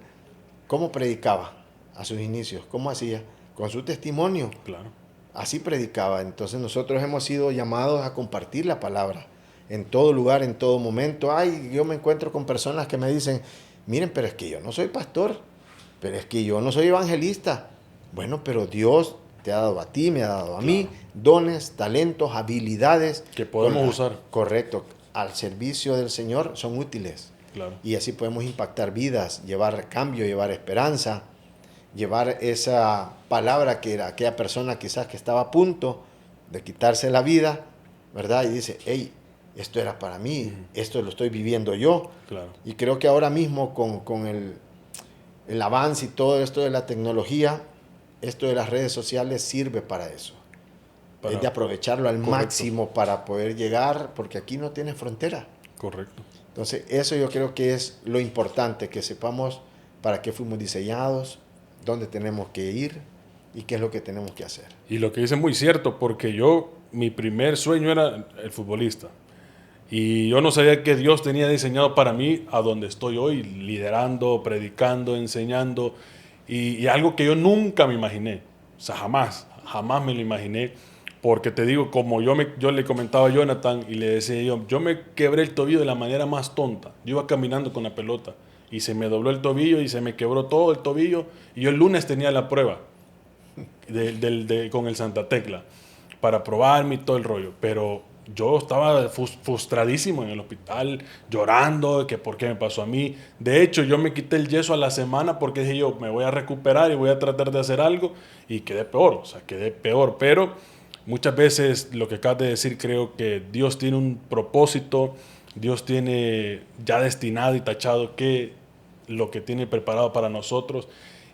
¿cómo predicaba a sus inicios? ¿Cómo hacía? Con su testimonio. Claro. Así predicaba. Entonces nosotros hemos sido llamados a compartir la palabra en todo lugar, en todo momento. Ay, yo me encuentro con personas que me dicen, miren, pero es que yo no soy pastor, pero es que yo no soy evangelista. Bueno, pero Dios te ha dado a ti, me ha dado a mí, dones, talentos, habilidades. Que podemos usar. Correcto. Al servicio del Señor son útiles. Claro. Y así podemos impactar vidas, llevar cambio, llevar esperanza, llevar esa palabra que era aquella persona quizás que estaba a punto de quitarse la vida, ¿verdad? Y dice, hey, esto era para mí, esto lo estoy viviendo yo. Claro. Y creo que ahora mismo con el avance y todo esto de la tecnología, esto de las redes sociales sirve para eso. Es de aprovecharlo al Correcto. máximo para poder llegar, porque aquí no tiene frontera. Correcto. Entonces, eso yo creo que es lo importante, que sepamos para qué fuimos diseñados, dónde tenemos que ir y qué es lo que tenemos que hacer. Y lo que dice es muy cierto, porque mi primer sueño era el futbolista. Y yo no sabía que Dios tenía diseñado para mí a donde estoy hoy, liderando, predicando, enseñando. Y algo que yo nunca me imaginé. O sea, jamás me lo imaginé. Porque te digo, como yo le comentaba a Jonathan y le decía yo me quebré el tobillo de la manera más tonta. Yo iba caminando con la pelota y se me dobló el tobillo y se me quebró todo el tobillo. Y yo el lunes tenía la prueba con el Santa Tecla para probarme y todo el rollo. Pero yo estaba frustradísimo en el hospital, llorando, que por qué me pasó a mí. De hecho, yo me quité el yeso a la semana porque dije yo, me voy a recuperar y voy a tratar de hacer algo. Y quedé peor, o sea, quedé peor. Pero muchas veces lo que acabas de decir, creo que Dios tiene un propósito, Dios tiene ya destinado y tachado lo que tiene preparado para nosotros.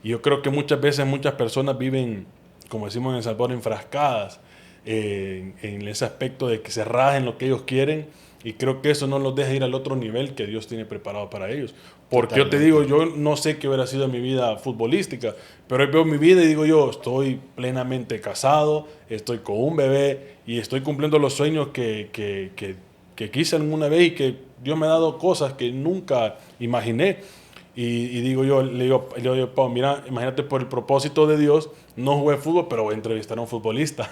Y yo creo que muchas veces muchas personas viven, como decimos en El Salvador, enfrascadas en ese aspecto de que se rajen lo que ellos quieren, y creo que eso no los deja ir al otro nivel que Dios tiene preparado para ellos. Porque yo te digo, yo no sé qué hubiera sido mi vida futbolística, pero hoy veo mi vida y digo yo, estoy plenamente casado, estoy con un bebé y estoy cumpliendo los sueños que quise alguna vez y que Dios me ha dado cosas que nunca imaginé. Y digo yo, le digo, Pau, mira, imagínate, por el propósito de Dios, no jugué fútbol, pero voy a entrevistar a un futbolista.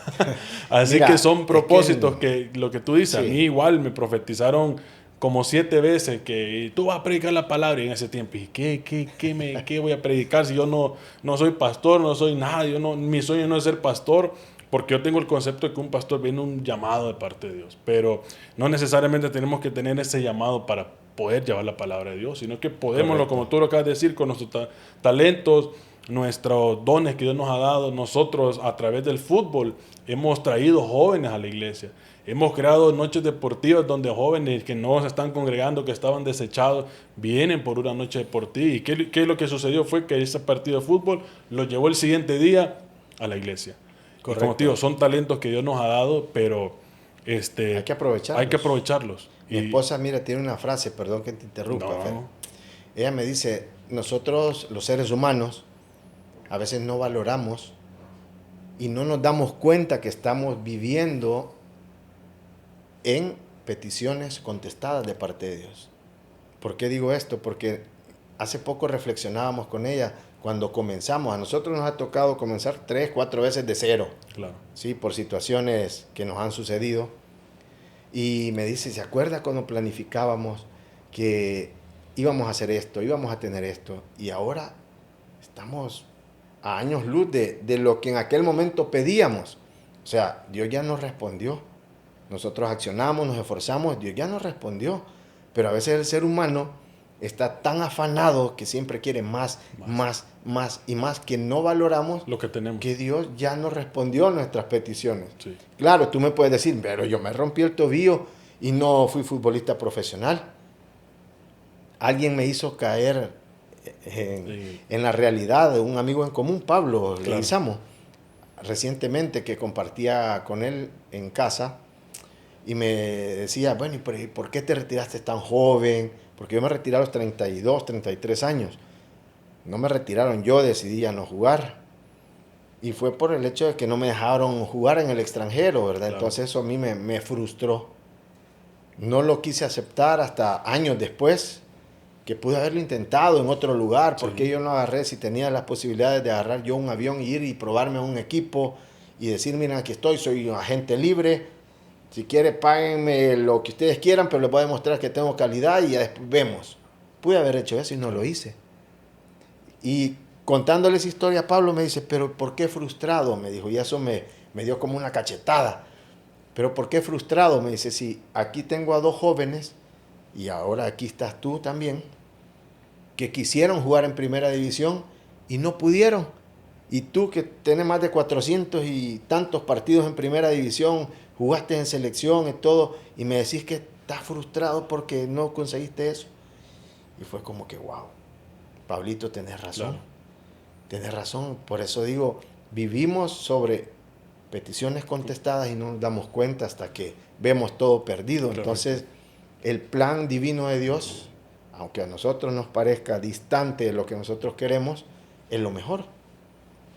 Así Mira, que son propósitos es que lo que tú dices, sí. a mí igual me profetizaron como 7 veces que tú vas a predicar la palabra, y en ese tiempo, ¿y qué voy a predicar si yo no soy pastor, no soy nada? Mi sueño no es ser pastor, porque yo tengo el concepto de que un pastor viene un llamado de parte de Dios, pero no necesariamente tenemos que tener ese llamado para poder llevar la palabra de Dios, sino que podemos, como tú lo acabas de decir, con nuestros talentos, nuestros dones que Dios nos ha dado. Nosotros a través del fútbol hemos traído jóvenes a la iglesia, hemos creado noches deportivas donde jóvenes que no se están congregando, que estaban desechados, vienen por una noche deportiva. ¿Y qué es lo que sucedió? Fue que ese partido de fútbol lo llevó el siguiente día a la iglesia. Y como te digo, son talentos que Dios nos ha dado, pero hay que aprovecharlos. Hay que aprovecharlos. Mi esposa, mira, tiene una frase, perdón que te interrumpa, Fer. Ella me dice, nosotros los seres humanos a veces no valoramos y no nos damos cuenta que estamos viviendo en peticiones contestadas de parte de Dios. ¿Por qué digo esto? Porque hace poco reflexionábamos con ella cuando comenzamos. A nosotros nos ha tocado comenzar 3, 4 veces de cero. Claro. Sí, por situaciones que nos han sucedido. Y me dice, ¿se acuerda cuando planificábamos que íbamos a hacer esto, íbamos a tener esto? Y ahora estamos a años luz de lo que en aquel momento pedíamos. O sea, Dios ya nos respondió. nosotros accionamos, nos esforzamos, Dios ya nos respondió. Pero a veces el ser humano está tan afanado que siempre quiere más y más, que no valoramos lo que tenemos. Que Dios ya nos respondió a nuestras peticiones. Sí. Claro, tú me puedes decir, pero yo me rompí el tobillo y no fui futbolista profesional. Alguien me hizo caer en la realidad de un amigo en común, Pablo Leguizamo, recientemente, que compartía con él en casa y me decía, bueno, ¿y por qué te retiraste tan joven? Porque yo me retiré a los 32, 33 años. No me retiraron, yo decidí ya no jugar. Y fue por el hecho de que no me dejaron jugar en el extranjero, ¿verdad? Claro. Entonces eso a mí me frustró. No lo quise aceptar hasta años después, que pude haberlo intentado en otro lugar. ¿Por qué yo no agarré si tenía las posibilidades de agarrar yo un avión y ir y probarme a un equipo y decir, mira, aquí estoy, soy un agente libre, si quieren páguenme lo que ustedes quieran, pero les voy a demostrar que tengo calidad y ya después vemos. Pude haber hecho eso y no lo hice. Y contándoles historia, Pablo me dice, pero ¿por qué frustrado? Me dijo, y eso me dio como una cachetada. ¿Pero por qué frustrado? Me dice, si aquí tengo a 2 jóvenes, y ahora aquí estás tú también, que quisieron jugar en primera división y no pudieron. Y tú que tienes más de 400 y tantos partidos en primera división, jugaste en selección y todo, y me decís que estás frustrado porque no conseguiste eso. Y fue como que, wow, Pablito, tenés razón. Claro. Tenés razón. Por eso digo, vivimos sobre peticiones contestadas y no nos damos cuenta hasta que vemos todo perdido. Claro. Entonces, el plan divino de Dios, aunque a nosotros nos parezca distante de lo que nosotros queremos, es lo mejor.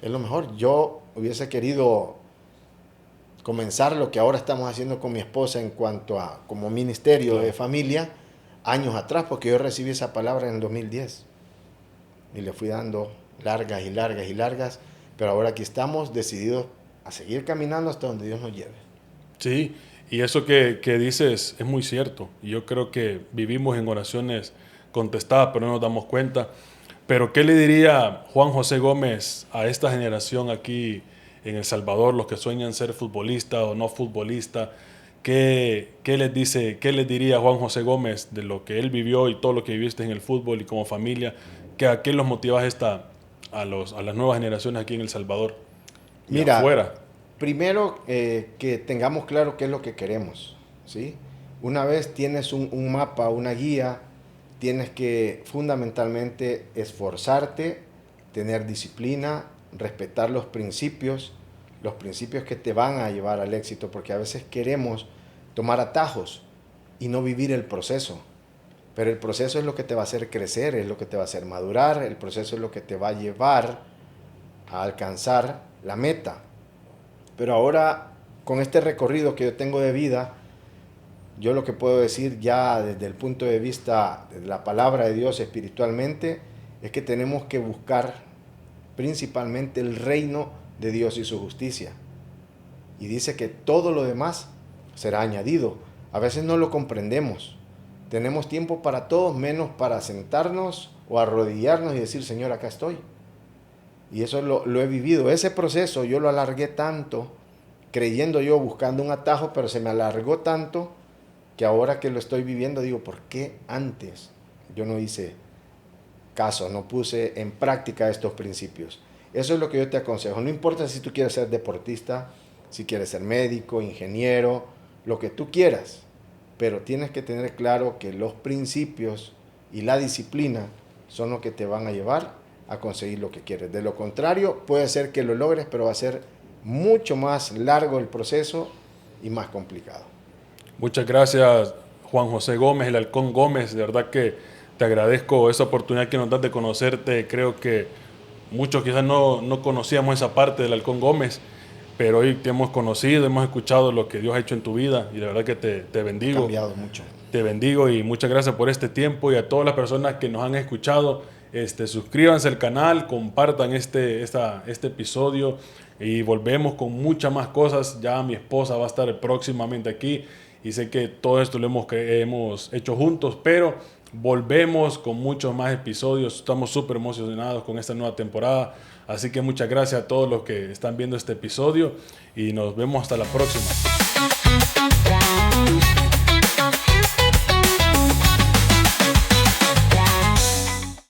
Es lo mejor. Yo hubiese querido comenzar lo que ahora estamos haciendo con mi esposa en cuanto a como ministerio de familia años atrás, porque yo recibí esa palabra en el 2010 y le fui dando largas y largas y largas, pero ahora aquí estamos decididos a seguir caminando hasta donde Dios nos lleve. Sí, y eso que dices es muy cierto. Yo creo que vivimos en oraciones contestadas, pero no nos damos cuenta. Pero ¿qué le diría Juan José Gómez a esta generación aquí en El Salvador, los que sueñan ser futbolista o no futbolista? ¿Qué les dice, qué les diría Juan José Gómez de lo que él vivió y todo lo que viviste en el fútbol y como familia? ¿A qué los motivas a las nuevas generaciones aquí en El Salvador y Mira, afuera? Primero, que tengamos claro qué es lo que queremos, ¿sí? Una vez tienes un mapa, una guía, tienes que fundamentalmente esforzarte, tener disciplina, respetar los principios que te van a llevar al éxito, porque a veces queremos tomar atajos y no vivir el proceso. Pero el proceso es lo que te va a hacer crecer, es lo que te va a hacer madurar, el proceso es lo que te va a llevar a alcanzar la meta. Pero ahora, con este recorrido que yo tengo de vida, yo lo que puedo decir ya desde el punto de vista de la palabra de Dios espiritualmente, es que tenemos que buscar principalmente el reino de Dios y su justicia. Y dice que todo lo demás será añadido. A veces no lo comprendemos. Tenemos tiempo para todo, menos para sentarnos o arrodillarnos y decir, Señor, acá estoy. Y eso lo he vivido. Ese proceso yo lo alargué tanto, creyendo yo, buscando un atajo, pero se me alargó tanto que ahora que lo estoy viviendo digo, ¿por qué antes yo no hice caso, no puse en práctica estos principios? Eso es lo que yo te aconsejo. No importa si tú quieres ser deportista, si quieres ser médico, ingeniero, lo que tú quieras, pero tienes que tener claro que los principios y la disciplina son lo que te van a llevar a conseguir lo que quieres. De lo contrario, puede ser que lo logres, pero va a ser mucho más largo el proceso y más complicado. Muchas gracias, Juan José Gómez, el Halcón Gómez. De verdad que te agradezco esa oportunidad que nos das de conocerte. Creo que muchos quizás no conocíamos esa parte del Halcón Gómez, pero hoy te hemos conocido, hemos escuchado lo que Dios ha hecho en tu vida y de verdad que te bendigo. Ha cambiado mucho. Te bendigo y muchas gracias por este tiempo, y a todas las personas que nos han escuchado, suscríbanse al canal, compartan este episodio y volvemos con muchas más cosas. Ya mi esposa va a estar próximamente aquí y sé que todo esto lo hemos hecho juntos, pero volvemos con muchos más episodios. Estamos súper emocionados con esta nueva temporada, así que muchas gracias a todos los que están viendo este episodio y nos vemos hasta la próxima.